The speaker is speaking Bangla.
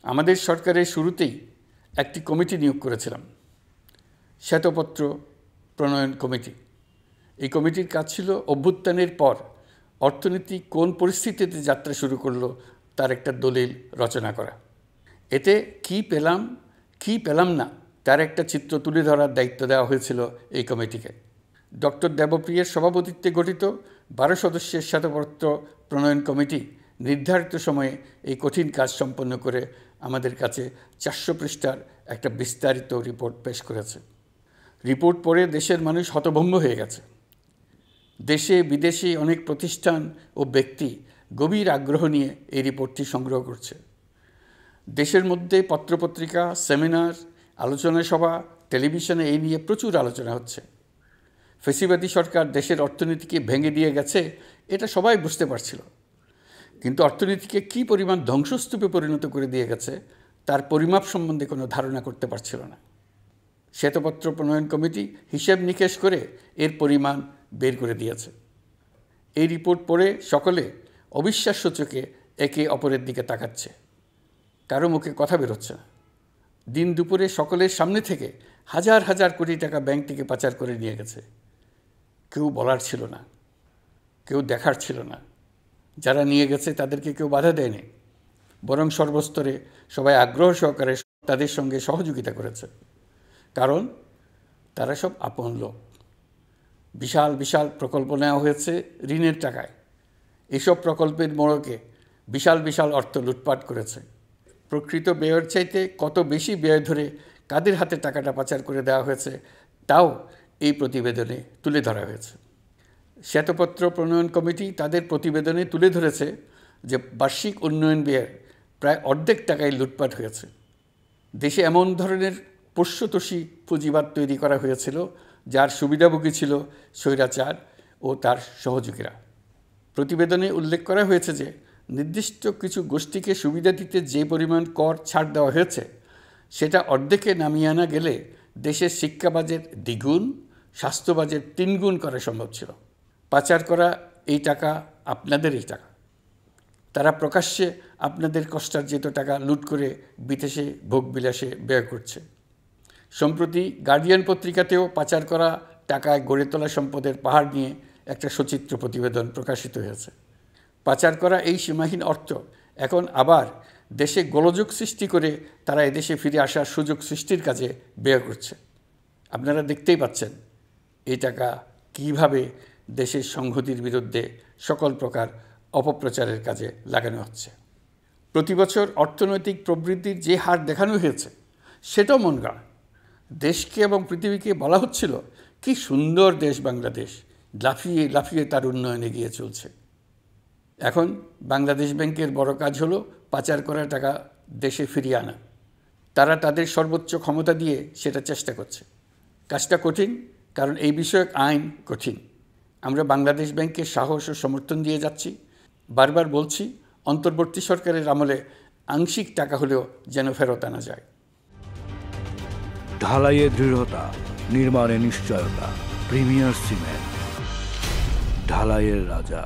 আমাদের সরকারের শুরুতেই একটি কমিটি নিয়োগ করেছিলাম, শ্বেতপত্র প্রণয়ন কমিটি। এই কমিটির কাজ ছিল অভ্যুত্থানের পর অর্থনীতি কোন পরিস্থিতিতে যাত্রা শুরু করলো তার একটা দলিল রচনা করা। এতে কি পেলাম না তার একটা চিত্র তুলে ধরার দায়িত্ব দেওয়া হয়েছিল এই কমিটিকে। ডক্টর দেবপ্রিয়ার সভাপতিত্বে গঠিত 12 সদস্যের শ্বেতপত্র প্রণয়ন কমিটি নির্ধারিত সময়ে এই কঠিন কাজ সম্পন্ন করে আমাদের কাছে 400 পৃষ্ঠার একটা বিস্তারিত রিপোর্ট পেশ করেছে। রিপোর্ট পড়ে দেশের মানুষ হতভম্ব হয়ে গেছে। দেশে বিদেশে অনেক প্রতিষ্ঠান ও ব্যক্তি গভীর আগ্রহ নিয়ে এই রিপোর্টটি সংগ্রহ করছে। দেশের মধ্যে পত্রপত্রিকা, সেমিনার, আলোচনা সভা, টেলিভিশনে এই নিয়ে প্রচুর আলোচনা হচ্ছে। ফ্যাসিবাদী সরকার দেশের অর্থনীতিকে ভেঙে দিয়ে গেছে, এটা সবাই বুঝতে পারছিল, কিন্তু অর্থনীতিকে কী পরিমাণ ধ্বংসস্তূপে পরিণত করে দিয়ে গেছে তার পরিমাপ সম্বন্ধে কোনো ধারণা করতে পারছিল না। শ্বেতপত্র প্রণয়ন কমিটি হিসেব নিকেশ করে এর পরিমাণ বের করে দিয়েছে। এই রিপোর্ট পড়ে সকলে অবিশ্বাস্য চোখে একে অপরের দিকে তাকাচ্ছে, কারো মুখে কথা বেরোচ্ছে না। দিন দুপুরে সকলের সামনে থেকে হাজার হাজার কোটি টাকা ব্যাংক থেকে পাচার করে নিয়ে গেছে। কেউ বলার ছিল না, কেউ দেখার ছিল না। যারা নিয়ে গেছে তাদেরকে কেউ বাধা দেয়নি, বরং সর্বস্তরে সবাই আগ্রহ সহকারে তাদের সঙ্গে সহযোগিতা করেছে, কারণ তারা সব আপন লোক। বিশাল বিশাল প্রকল্প নেওয়া হয়েছে ঋণের টাকায়। এসব প্রকল্পের মোড়কে বিশাল বিশাল অর্থ লুটপাট করেছে। প্রকৃত ব্যয়ের চাইতে কত বেশি ব্যয় ধরে কাদের হাতে টাকাটা পাচার করে দেওয়া হয়েছে তাও এই প্রতিবেদনে তুলে ধরা হয়েছে। শ্বেতপত্র প্রণয়ন কমিটি তাদের প্রতিবেদনে তুলে ধরেছে যে বার্ষিক উন্নয়ন ব্যয়ের প্রায় অর্ধেক টাকায় লুটপাট হয়েছে। দেশে এমন ধরনের পোষ্যতোষী পুঁজিবাদ তৈরি করা হয়েছিল যার সুবিধাভোগী ছিল স্বৈরাচার ও তার সহযোগীরা। প্রতিবেদনে উল্লেখ করা হয়েছে যে নির্দিষ্ট কিছু গোষ্ঠীকে সুবিধা দিতে যে পরিমাণ কর ছাড় দেওয়া হয়েছে সেটা অর্ধেকে নামিয়ে আনা গেলে দেশের শিক্ষা বাজেট দ্বিগুণ, স্বাস্থ্য বাজেট 3 গুণ করা সম্ভব ছিল। পাচার করা এই টাকা আপনাদেরই টাকা। তারা প্রকাশ্যে আপনাদের কষ্টার্জিত টাকা লুট করে বিদেশে ভোগবিলাসে ব্যয় করছে। সম্প্রতি গার্ডিয়ান পত্রিকাতেও পাচার করা টাকায় গড়ে তোলা সম্পদের পাহাড় নিয়ে একটা সচিত্র প্রতিবেদন প্রকাশিত হয়েছে। পাচার করা এই সীমাহীন অর্থ এখন আবার দেশে গোলযোগ সৃষ্টি করে তারা এদেশে ফিরে আসার সুযোগ সৃষ্টির কাজে ব্যয় করছে। আপনারা দেখতেই পাচ্ছেন এই টাকা কীভাবে দেশের সংহতির বিরুদ্ধে সকল প্রকার অপপ্রচারের কাজে লাগানো হচ্ছে। প্রতি বছর অর্থনৈতিক প্রবৃদ্ধির যে হার দেখানো হয়েছে সেটাও মন গড়া। দেশকে এবং পৃথিবীকে বলা হচ্ছিল কি সুন্দর দেশ বাংলাদেশ, লাফিয়ে লাফিয়ে তার উন্নয়নে এগিয়ে চলছে। এখন বাংলাদেশ ব্যাংকের বড় কাজ হলো পাচার করা টাকা দেশে ফিরিয়ে আনা। তারা তাদের সর্বোচ্চ ক্ষমতা দিয়ে সেটা চেষ্টা করছে। কাজটা কঠিন, কারণ এই বিষয়ক আইন কঠিন। আমরা বাংলাদেশ ব্যাংকের সাহস ও সমর্থন দিয়ে যাচ্ছি। বারবার বলছি, অন্তর্বর্তী সরকারের আমলে আংশিক টাকা হলেও যেন ফেরত আনা যায়। ঢালাইয়ে দৃঢ়তা, নির্মাণে নিশ্চয়তা, প্রিমিয়ার সিমেন্ট, ঢালাইয়ের রাজা।